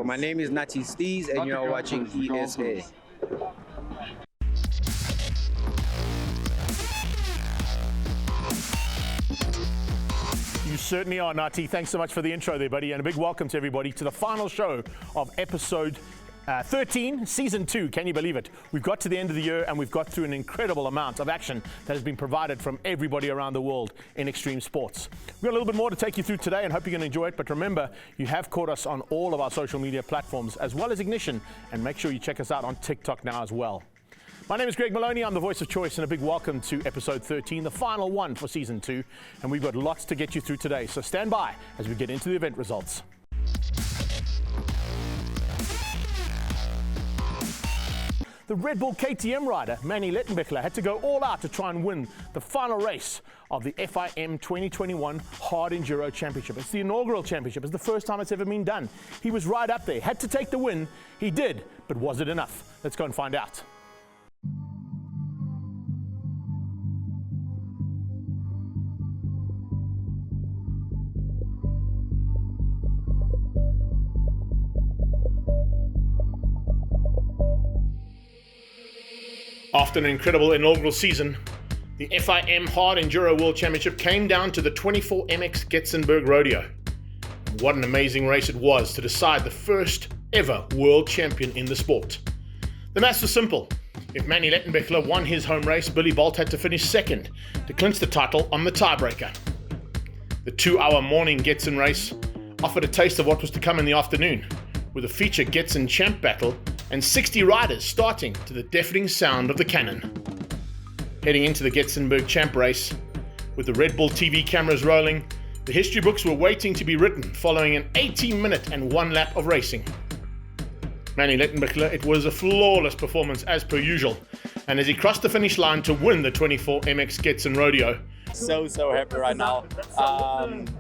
My name is Dj Speedsta, and you're watching ESA. You certainly are, Nati. Thanks so much for the intro there, buddy, and a big welcome to everybody to the final show of episode 13, season 2. Can you believe it? We've got to the end of the year and we've got through an incredible amount of action that has been provided from everybody around the world in extreme sports. We've got a little bit more to take you through today and hope you're going to enjoy it. But remember, you have caught us on all of our social media platforms as well as Ignition, and make sure you check us out on TikTok now as well. My name is Greg Maloney. I'm the voice of choice, and a big welcome to episode 13, the final one for season 2. And we've got lots to get you through today, so stand by as we get into the event results. The Red Bull KTM rider, Manny Lettenbichler, had to go all out to try and win the final race of the FIM 2021 Hard Enduro Championship. It's the inaugural championship. It's the first time it's ever been done. He was right up there, had to take the win. He did, but was it enough? Let's go and find out. After an incredible inaugural season, the FIM Hard Enduro World Championship came down to the 24MX Getzenberg Rodeo. What an amazing race it was to decide the first ever world champion in the sport. The maths was simple. If Manny Lettenbichler won his home race, Billy Bolt had to finish second to clinch the title on the tiebreaker. The 2-hour morning Getzen race offered a taste of what was to come in the afternoon, with a feature Getzen champ battle and 60 riders starting to the deafening sound of the cannon. Heading into the Getzenberg champ race, with the Red Bull TV cameras rolling, the history books were waiting to be written following an 18-minute and 1 lap of racing. Manny Lettenbichler, it was a flawless performance as per usual, and as he crossed the finish line to win the 24MX Getzen Rodeo. So happy right now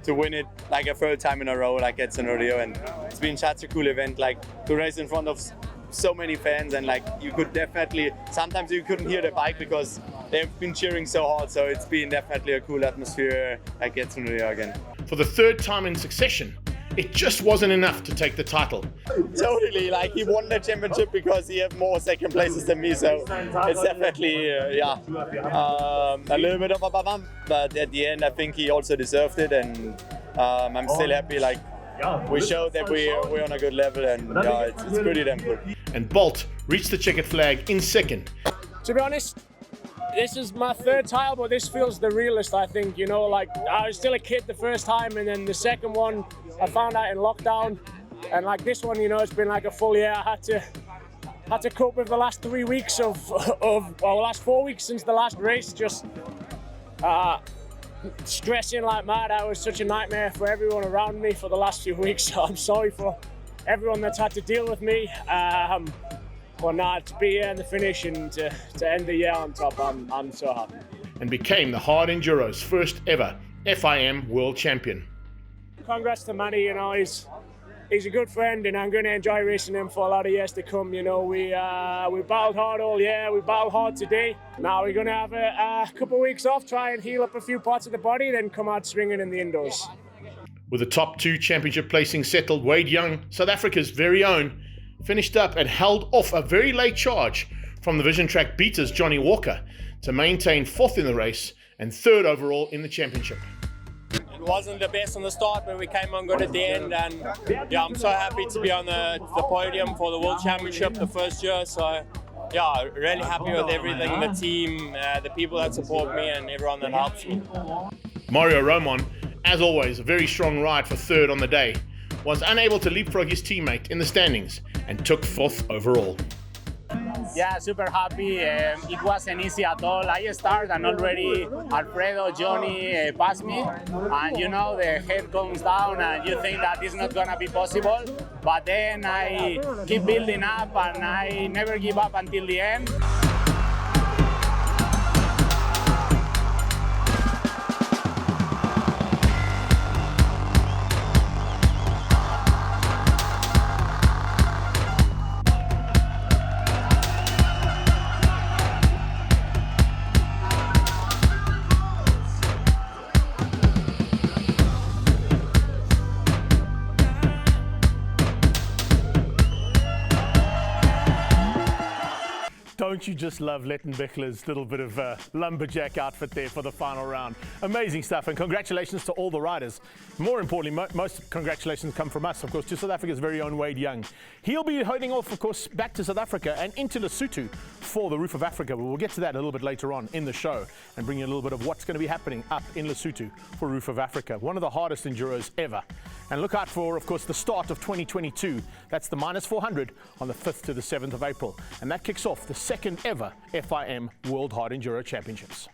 to win it like a third time in a row, like Getzen Rodeo, and it's been such a cool event, like to race in front of so many fans, and like you could definitely, sometimes you couldn't hear the bike because they've been cheering so hard, so it's been definitely a cool atmosphere like Getzen Rodeo again. For the third time in succession, it just wasn't enough to take the title. Totally, like he won the championship because he had more second places than me, so it's definitely, a little bit of a bump, but at the end I think he also deserved it, and I'm still happy, like we showed that we're on a good level, and it's pretty damn good. And Bolt reached the checkered flag in second. To be honest, this is my third title, but this feels the realest, I think. You know, like I was still a kid the first time, and then the second one I found out in lockdown, and like this one, you know, it's been like a full year. I had to cope with the last 3 weeks last 4 weeks since the last race, just stressing like mad. That was such a nightmare for everyone around me for the last few weeks. So I'm sorry for everyone that's had to deal with me. But now to be here in the finish and to end the year on top, I'm so happy. And became the Hard Enduro's first ever FIM World Champion. Congrats to Manny, you know, he's a good friend, and I'm going to enjoy racing him for a lot of years to come. You know, we battled hard all year, we battled hard today. Now we're going to have a couple of weeks off, try and heal up a few parts of the body, then come out swinging in the indoors. With the top 2 championship placings settled, Wade Young, South Africa's very own, finished up and held off a very late charge from the Vision Track beaters Johnny Walker to maintain 4th in the race and 3rd overall in the championship. It wasn't the best on the start, but we came on good at the end, and I'm so happy to be on the podium for the World Championship the first year. So really happy with everything, the team, the people that support me, and everyone that helps me. Mario Roman, as always, a very strong ride for 3rd on the day, was unable to leapfrog his teammate in the standings and took 4th overall. Yeah, super happy. It wasn't easy at all. I started and already Alfredo, Johnny passed me, and you know, the head comes down and you think that it's not gonna be possible, but then I keep building up and I never give up until the end. Don't you just love Letten Beckler's little bit of lumberjack outfit there for the final round? Amazing stuff, and congratulations to all the riders. More importantly, most congratulations come from us, of course, to South Africa's very own Wade Young. He'll be heading off, of course, back to South Africa and into Lesotho for the Roof of Africa. But we'll get to that a little bit later on in the show and bring you a little bit of what's going to be happening up in Lesotho for Roof of Africa. One of the hardest enduros ever. And look out for, of course, the start of 2022. That's the -400 on the 5th to the 7th of April. And that kicks off the second ever FIM World Hard Enduro Championships.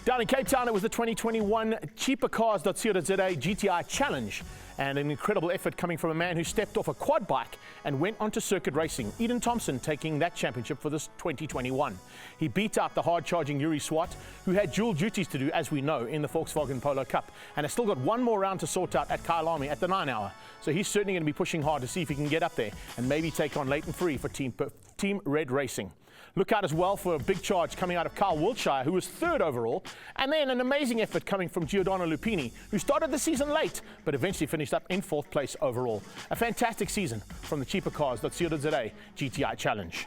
Down in Cape Town, it was the 2021 cheapercars.co.za GTI Challenge, and an incredible effort coming from a man who stepped off a quad bike and went onto circuit racing. Eden Thompson taking that championship for this 2021. He beat out the hard-charging Yuri Swart, who had dual duties to do, as we know, in the Volkswagen Polo Cup, and has still got one more round to sort out at Kyalami at the 9 hour. So he's certainly going to be pushing hard to see if he can get up there and maybe take on Leighton Free for Team Red Racing. Look out as well for a big charge coming out of Kyle Wiltshire, who was 3rd overall, and then an amazing effort coming from Giordano Lupini, who started the season late, but eventually finished up in 4th place overall. A fantastic season from the cheapercars.co.za GTI Challenge.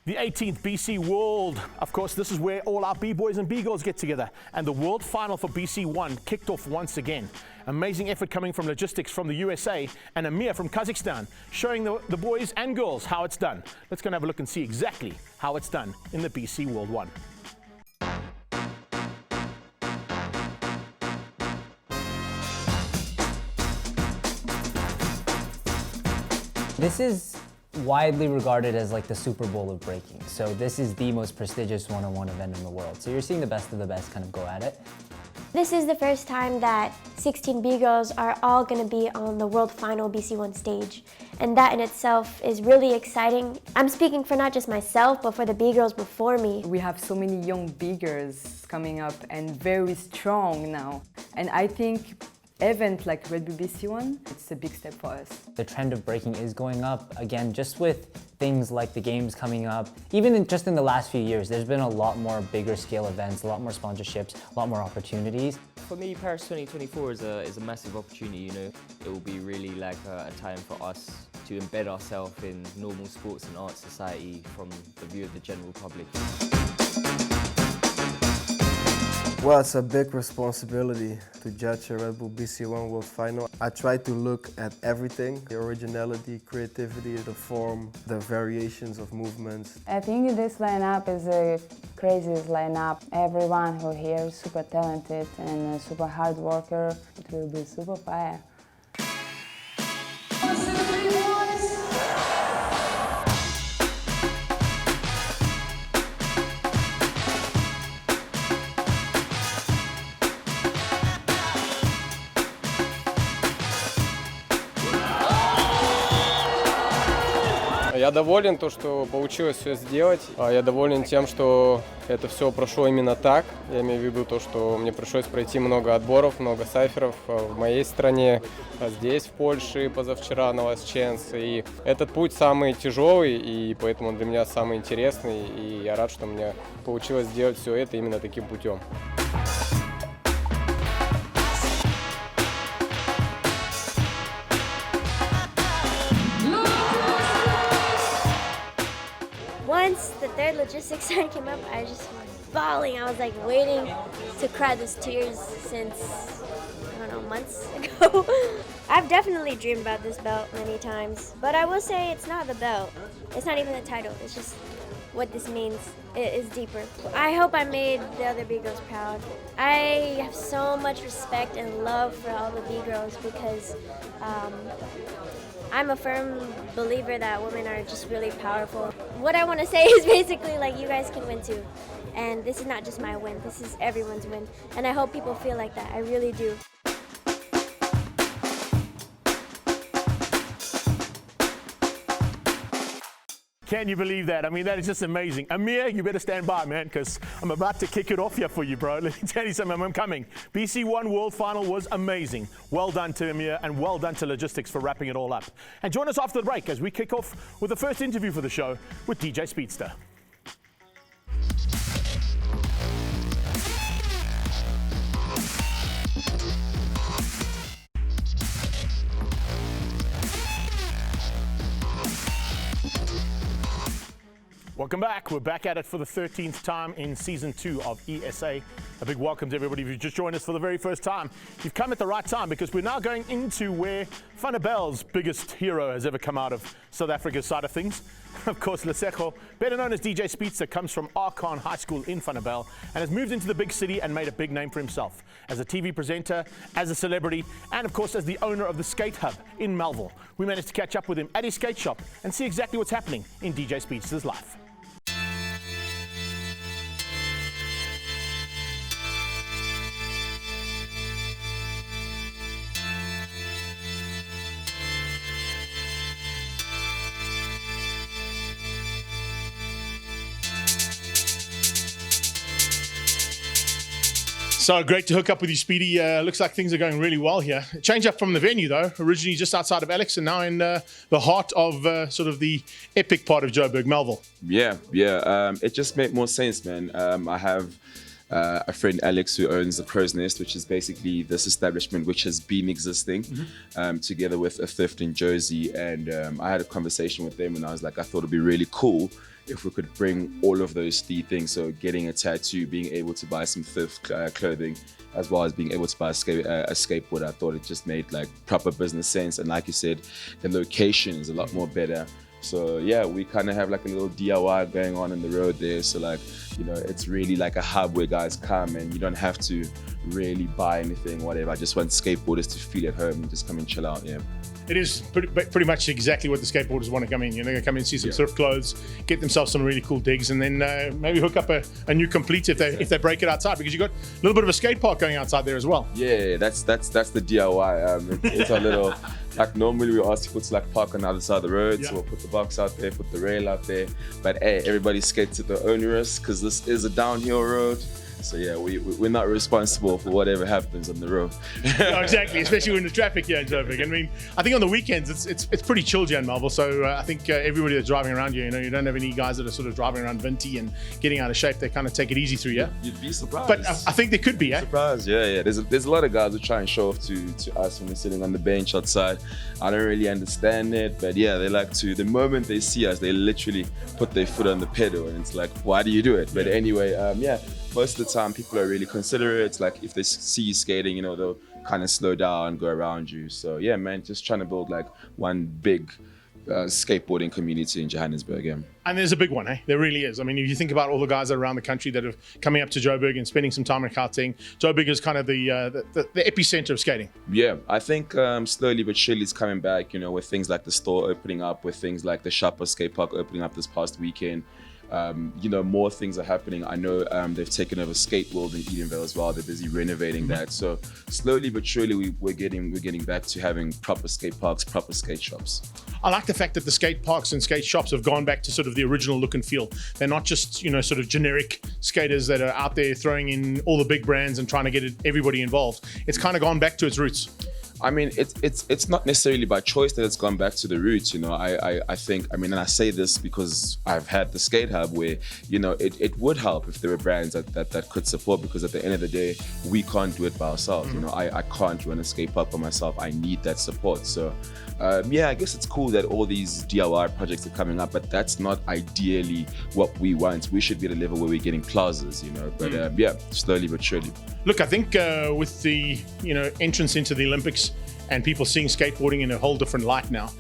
The 18th BC World, of course, this is where all our B-boys and B-girls get together, and the World Final for BC1 kicked off once again. Amazing effort coming from Logistics from the USA and Amir from Kazakhstan, showing the boys and girls how it's done. Let's go and have a look and see exactly how it's done in the BC World 1. This is widely regarded as like the Super Bowl of breaking. So this is the most prestigious one-on-one event in the world. So you're seeing the best of the best kind of go at it. This is the first time that 16 B-girls are all going to be on the World Final BC1 stage. And that in itself is really exciting. I'm speaking for not just myself, but for the B-girls before me. We have so many young B-girls coming up and very strong now. And I think event like Red Bull BC1, it's a big step for us. The trend of breaking is going up, again, just with things like the games coming up. Even just in the last few years, there's been a lot more bigger scale events, a lot more sponsorships, a lot more opportunities. For me, Paris 2024 is a massive opportunity, you know. It will be really like a time for us to embed ourselves in normal sports and arts society from the view of the general public. Well, it's a big responsibility to judge a Red Bull BC1 World Final. I try to look at everything, the originality, creativity, the form, the variations of movements. I think this lineup is the craziest lineup. Everyone who here is super talented and a super hard worker. It will be super fire. Я доволен, что получилось все сделать. Я доволен тем, что это все прошло именно так. Я имею в виду то, что мне пришлось пройти много отборов, много сайферов в моей стране, здесь, в Польше, позавчера на Last Chance. И этот путь самый тяжелый, и поэтому для меня самый интересный. И я рад, что мне получилось сделать все это именно таким путем. Once the 3rd logistics sign came up, I just was bawling. I was like waiting to cry those tears since, I don't know, months ago. I've definitely dreamed about this belt many times, but I will say it's not the belt. It's not even the title. It's just what this means. It is deeper. I hope I made the other B-girls proud. I have so much respect and love for all the B-girls because I'm a firm believer that women are just really powerful. What I want to say is basically like you guys can win too. And this is not just my win, this is everyone's win. And I hope people feel like that, I really do. Can you believe that? I mean, that is just amazing. Amir, you better stand by, man, because I'm about to kick it off here for you, bro. Let me tell you something, I'm coming. BC1 World Final was amazing. Well done to Amir, and well done to Logistics for wrapping it all up. And join us after the break as we kick off with the first interview for the show with DJ Speedsta. Welcome back. We're back at it for the 13th time in season 2 of ESA. A big welcome to everybody who's just joined us for the very first time. You've come at the right time because we're now going into where Vanderbijl's biggest hero has ever come out of South Africa's side of things. Of course, Lesego, better known as DJ Speedsta, comes from Archon High School in Vanderbijl and has moved into the big city and made a big name for himself as a TV presenter, as a celebrity, and of course as the owner of the Skate Hub in Melville. We managed to catch up with him at his skate shop and see exactly what's happening in DJ Speedsta's life. So great to hook up with you, Speedy. Looks like things are going really well here. Change up from the venue, though. Originally just outside of Alex, and now in the heart of sort of the epic part of Joburg, Melville. Yeah. It just made more sense, man. I have a friend, Alex, who owns the Crow's Nest, which is basically this establishment which has been existing, together with a thrift in Jersey. And I had a conversation with them, and I was like, I thought it'd be really cool if we could bring all of those 3 things, so getting a tattoo, being able to buy some thrift clothing, as well as being able to buy a skateboard. I thought it just made like proper business sense. And like you said, the location is a lot more better. So yeah, we kind of have like a little DIY going on in the road there. So like, you know, it's really like a hub where guys come and you don't have to really buy anything, whatever. I just want skateboarders to feel at home and just come and chill out, yeah. It is pretty much exactly what the skateboarders want to come in. You know, they come in, see some thrift clothes, get themselves some really cool digs, and then maybe hook up a new complete if they break it outside, because you got a little bit of a skate park going outside there as well. Yeah, that's the DIY. It's a little like normally we ask people to like park on the other side of the road, so we'll put the box out there, put the rail out there. But hey, everybody skates at their own risk because this is a downhill road. So yeah, we're not responsible for whatever happens on the road. No, exactly, especially when the traffic here in Joburg. I mean, I think on the weekends it's pretty chill here in Melville. So I think everybody that's driving around you, you don't have any guys that are sort of driving around Vinty and getting out of shape. They kind of take it easy through, yeah? You'd be surprised. But I think there could be, Surprised, yeah. There's a lot of guys who try and show off to us when we're sitting on the bench outside. I don't really understand it, but yeah, they like to. The moment they see us, they literally put their foot on the pedal, and it's like, why do you do it? But anyway, yeah. Most of the time, people are really considerate. It's like if they see you skating, you know, they'll kind of slow down, go around you. So yeah, man, just trying to build like one big skateboarding community in Johannesburg. Yeah. And there's a big one, There really is. I mean, if you think about all the guys around the country that are coming up to Joburg and spending some time in Gauteng, Joburg is kind of the epicenter of skating. Yeah, I think slowly but surely it's coming back, you know, with things like the store opening up, with things like the Shopper skate park opening up this past weekend. You know, more things are happening. I know they've taken over Skate World in Edenville as well. They're busy renovating that. So slowly but surely we're getting back to having proper skate parks, proper skate shops. I like the fact that the skate parks and skate shops have gone back to sort of the original look and feel. They're not just, you know, sort of generic skaters that are out there throwing in all the big brands and trying to get everybody involved. It's kind of gone back to its roots. I mean, it's not necessarily by choice that it's gone back to the roots, you know. I think, I mean, and I say this because I've had the skate hub where, you know, it would help if there were brands that could support, because at the end of the day, we can't do it by ourselves. You know, I can't run a skate park by myself. I need that support. So yeah, I guess it's cool that all these DIY projects are coming up, but that's not ideally what we want. We should be at a level where we're getting plazas, you know. But yeah, slowly but surely. Look, I think with the, you know, entrance into the Olympics and people seeing skateboarding in a whole different light now,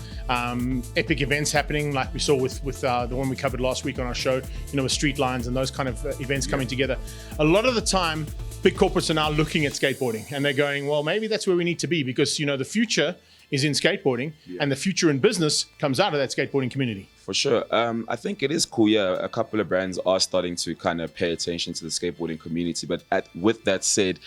epic events happening like we saw with the one we covered last week on our show, you know, with street lines and those kind of events coming together. A lot of the time, big corporates are now looking at skateboarding and they're going, well, maybe that's where we need to be, because, you know, the future is in skateboarding, and the future in business comes out of that skateboarding community. For sure. I think it is cool. Yeah, a couple of brands are starting to kind of pay attention to the skateboarding community. But with that said,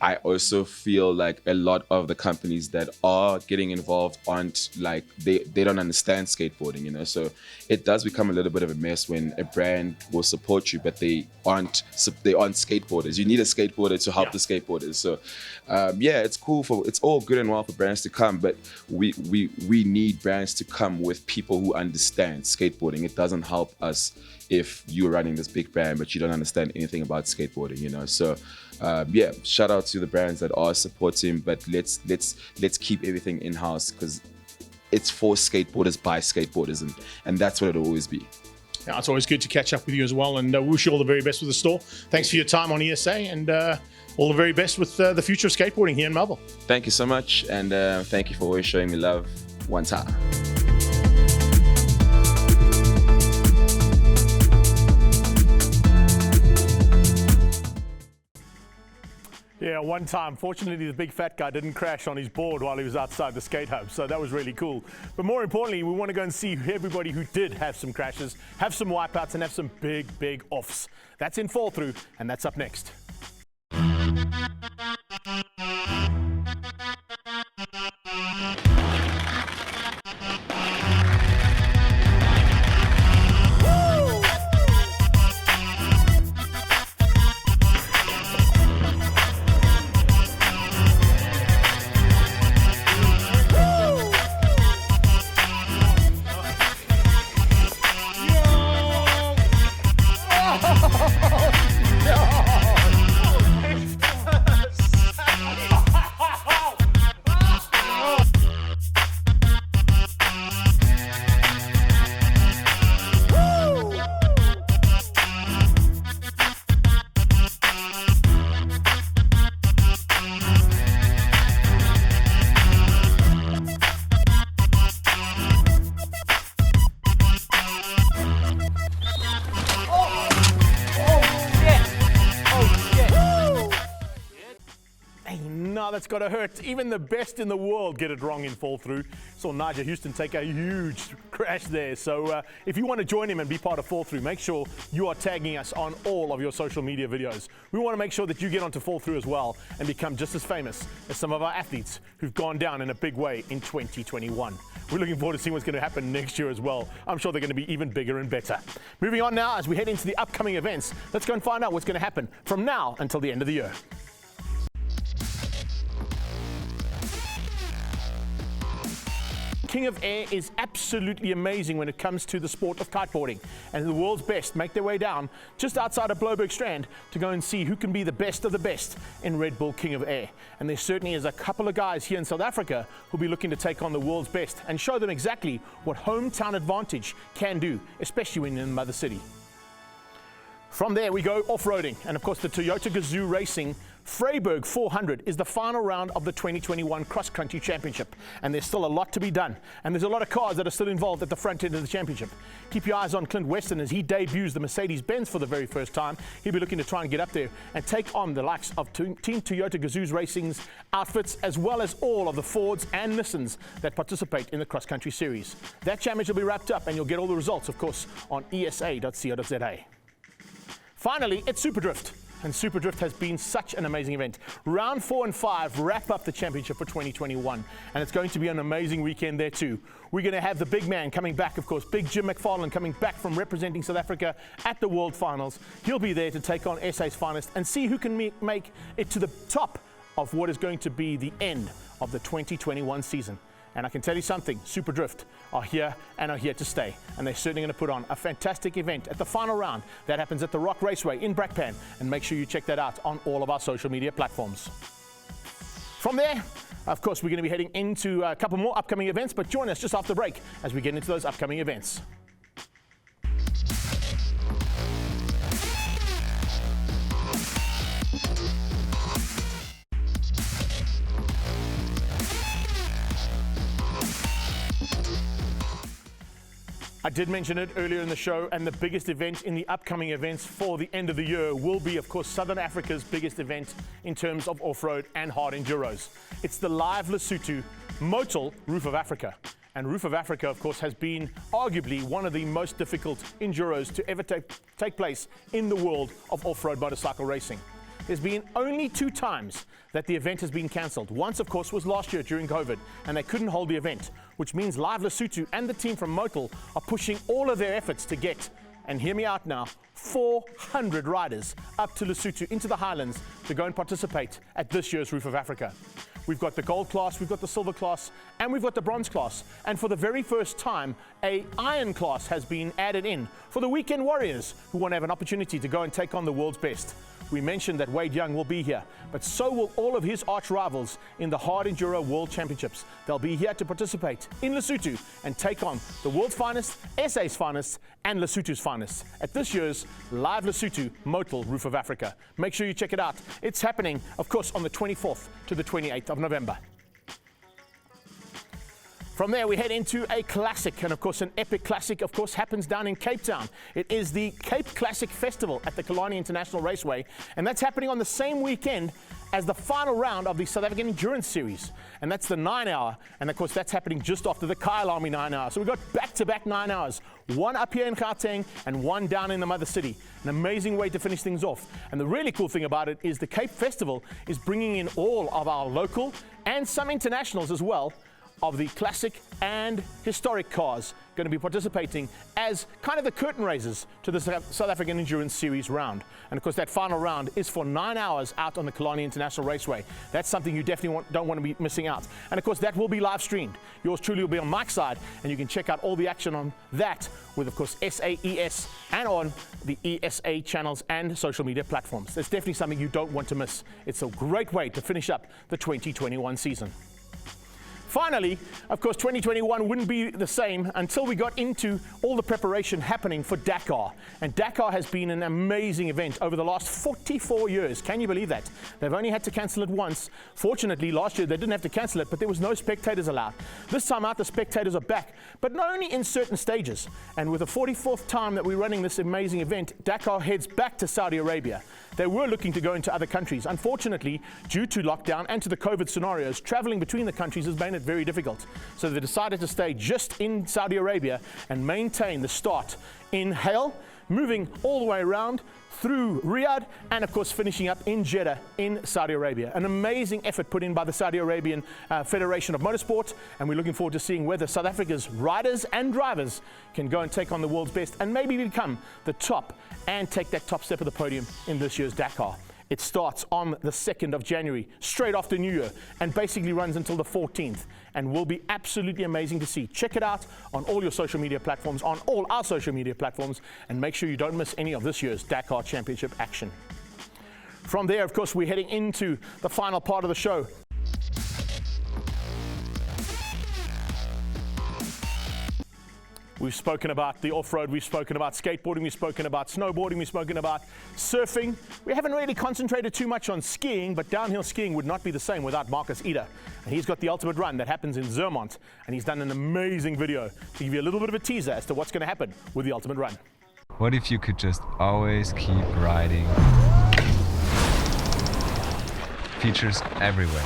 I also feel like a lot of the companies that are getting involved aren't like, they don't understand skateboarding, you know. So it does become a little bit of a mess when a brand will support you, but they aren't skateboarders. You need a skateboarder to help the skateboarders. So yeah, it's cool it's all good and well for brands to come, but we need brands to come with people who understand skateboarding. It doesn't help us if you're running this big brand but you don't understand anything about skateboarding, you know. So yeah, shout out to the brands that are supporting, but let's keep everything in-house, because it's for skateboarders by skateboarders, and that's what it'll always be. Now, it's always good to catch up with you as well, and wish you all the very best with the store. Thanks for your time on ESA, and all the very best with the future of skateboarding here in Melbourne. Thank you so much, and thank you for always showing me love. One time. Yeah, one time. Fortunately, the big fat guy didn't crash on his board while he was outside the skate hub, so that was really cool. But more importantly, we want to go and see everybody who did have some crashes, have some wipeouts, and have some big offs. That's in Fall Through, and that's up next. That's got to hurt. Even the best in the world get it wrong in Fall Through. Saw Nigel Houston take a huge crash there. So if you want to join him and be part of Fall Through, make sure you are tagging us on all of your social media videos. We want to make sure that you get onto Fall Through as well and become just as famous as some of our athletes who've gone down in a big way in 2021. We're looking forward to seeing what's going to happen next year as well. I'm sure they're going to be even bigger and better. Moving on now, as we head into the upcoming events, let's go and find out what's going to happen from now until the end of the year. King of Air is absolutely amazing when it comes to the sport of kiteboarding, and the world's best make their way down just outside of Bloberg Strand to go and see who can be the best of the best in Red Bull King of Air. And there certainly is a couple of guys here in South Africa who'll be looking to take on the world's best and show them exactly what hometown advantage can do, especially when you're in the mother city. From there we go off-roading, and of course the Toyota Gazoo Racing Freiburg 400 is the final round of the 2021 Cross Country Championship, and there's still a lot to be done, and there's a lot of cars that are still involved at the front end of the championship. Keep your eyes on Clint Weston as he debuts the Mercedes-Benz for the very first time. He'll be looking to try and get up there and take on the likes of Team Toyota Gazoo's Racing's outfits, as well as all of the Fords and Nissans that participate in the Cross Country Series. That championship will be wrapped up, and you'll get all the results, of course, on esa.co.za. Finally, it's Super Drift. And Super Drift has been such an amazing event. Round 4 and 5 wrap up the championship for 2021, and it's going to be an amazing weekend there too. We're going to have the big man coming back, of course, Big Jim McFarlane coming back from representing South Africa at the World Finals. He'll be there to take on SA's finest and see who can make it to the top of what is going to be the end of the 2021 season. And I can tell you something, Super Drift are here and are here to stay. And they're certainly going to put on a fantastic event at the final round that happens at the Rock Raceway in Brakpan. And make sure you check that out on all of our social media platforms. From there, of course, we're going to be heading into a couple more upcoming events, but join us just after the break as we get into those upcoming events. I did mention it earlier in the show, and the biggest event in the upcoming events for the end of the year will be, of course, Southern Africa's biggest event in terms of off-road and hard enduros. It's the Live Lesotho Motul Roof of Africa. And Roof of Africa, of course, has been arguably one of the most difficult enduros to ever take place in the world of off-road motorcycle racing. There's been only 2 times that the event has been cancelled. Once, of course, was last year during COVID, and they couldn't hold the event, which means Live Lesotho and the team from Motul are pushing all of their efforts to get, and hear me out now, 400 riders up to Lesotho into the highlands to go and participate at this year's Roof of Africa. We've got the gold class, we've got the silver class, and we've got the bronze class. And for the very first time, a iron class has been added in for the weekend warriors who want to have an opportunity to go and take on the world's best. we mentioned that Wade Young will be here, but so will all of his arch rivals in the Hard Enduro World Championships. They'll be here to participate in Lesotho and take on the world's finest, SA's finest, and Lesotho's finest at this year's Live Lesotho Motul Roof of Africa. Make sure you check it out. It's happening, of course, on the 24th to the 28th of November. From there, we head into a classic, and of course, an epic classic, of course, happens down in Cape Town. It is the Cape Classic Festival at the Killarney International Raceway, and that's happening on the same weekend as the final round of the South African Endurance Series, and that's the 9-hour, and of course, that's happening just after the Kyle Army 9-hour. So we've got back-to-back 9 hours, one up here in Gauteng and one down in the Mother City. An amazing way to finish things off. And the really cool thing about it is the Cape Festival is bringing in all of our local and some internationals as well, of the classic and historic cars going to be participating as kind of the curtain raisers to the South African Endurance Series round. And of course, that final round is for 9 hours out on the Killarney International Raceway. That's something you definitely don't want to be missing out. And of course, that will be live streamed. Yours truly will be on Mike's side, and you can check out all the action on that with, of course, SAES and on the ESA channels and social media platforms. That's definitely something you don't want to miss. It's a great way to finish up the 2021 season. Finally, of course, 2021 wouldn't be the same until we got into all the preparation happening for Dakar. And Dakar has been an amazing event over the last 44 years. Can you believe that? They've only had to cancel it once. Fortunately, last year they didn't have to cancel it, but there was no spectators allowed. This time out, the spectators are back, but not only in certain stages. And with the 44th time that we're running this amazing event, Dakar heads back to Saudi Arabia. They were looking to go into other countries. Unfortunately, due to lockdown and to the COVID scenarios, traveling between the countries has made it very difficult. So they decided to stay just in Saudi Arabia and maintain the start in Hale, moving all the way around through Riyadh, and of course finishing up in Jeddah in Saudi Arabia. An amazing effort put in by the Saudi Arabian Federation of Motorsport, and we're looking forward to seeing whether South Africa's riders and drivers can go and take on the world's best and maybe become the top and take that top step of the podium in this year's Dakar. It starts on the 2nd of January, straight after New Year, and basically runs until the 14th, and will be absolutely amazing to see. Check it out on all your social media platforms, on all our social media platforms, and make sure you don't miss any of this year's Dakar Championship action. From there, of course, we're heading into the final part of the show. We've spoken about the off-road, we've spoken about skateboarding, we've spoken about snowboarding, we've spoken about surfing. We haven't really concentrated too much on skiing, but downhill skiing would not be the same without Marcus Eder. And he's got the ultimate run that happens in Zermatt, and he's done an amazing video to give you a little bit of a teaser as to what's going to happen with the ultimate run. What if you could just always keep riding? Features everywhere.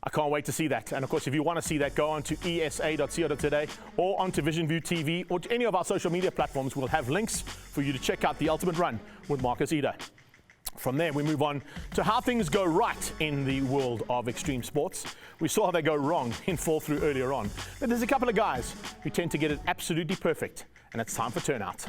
I can't wait to see that. And of course, if you want to see that, go on to esa.co.za or onto Vision View TV or to any of our social media platforms. We'll have links for you to check out the ultimate run with Marcus Eder. From there, we move on to how things go right in the world of extreme sports. We saw how they go wrong in fall through earlier on. But there's a couple of guys who tend to get it absolutely perfect. And it's time for turnout.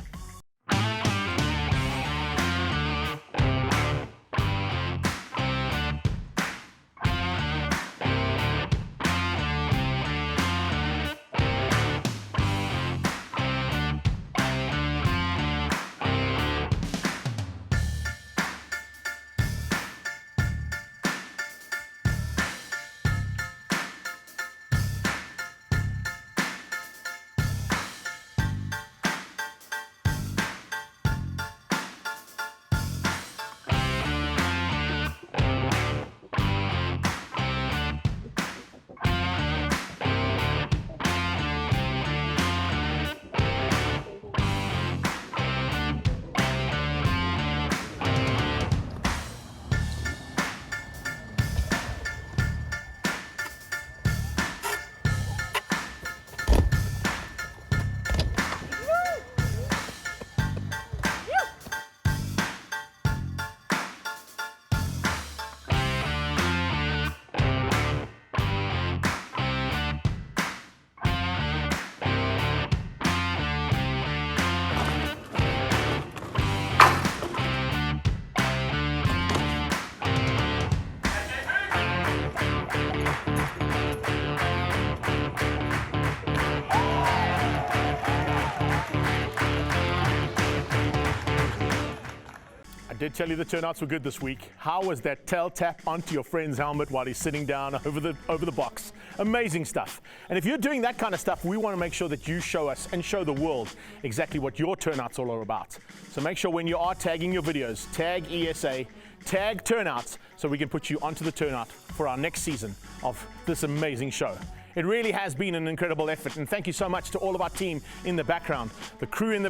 did tell you the turnouts were good this week. How was that tail tap onto your friend's helmet while he's sitting down over the box? Amazing stuff. And if you're doing that kind of stuff, we want to make sure that you show us and show the world exactly what your turnouts all are about. So make sure when you are tagging your videos, tag ESA, tag turnouts, so we can put you onto the turnout for our next season of this amazing show. It really has been an incredible effort, and thank you so much to all of our team in the background, the crew in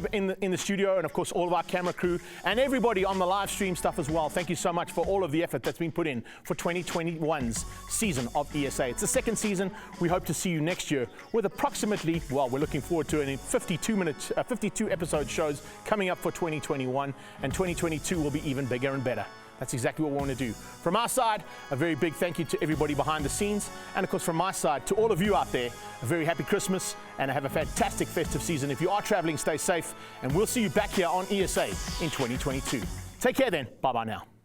the studio, and of course all of our camera crew, and everybody on the live stream stuff as well. Thank you so much for all of the effort that's been put in for 2021's season of ESA. It's the second season. We hope to see you next year with approximately, well, we're looking forward to 52 episode shows coming up for 2021, and 2022 will be even bigger and better. That's exactly what we want to do. From our side, a very big thank you to everybody behind the scenes. And of course, from my side, to all of you out there, a very happy Christmas and have a fantastic festive season. If you are traveling, stay safe. And we'll see you back here on ESA in 2022. Take care then. Bye-bye now.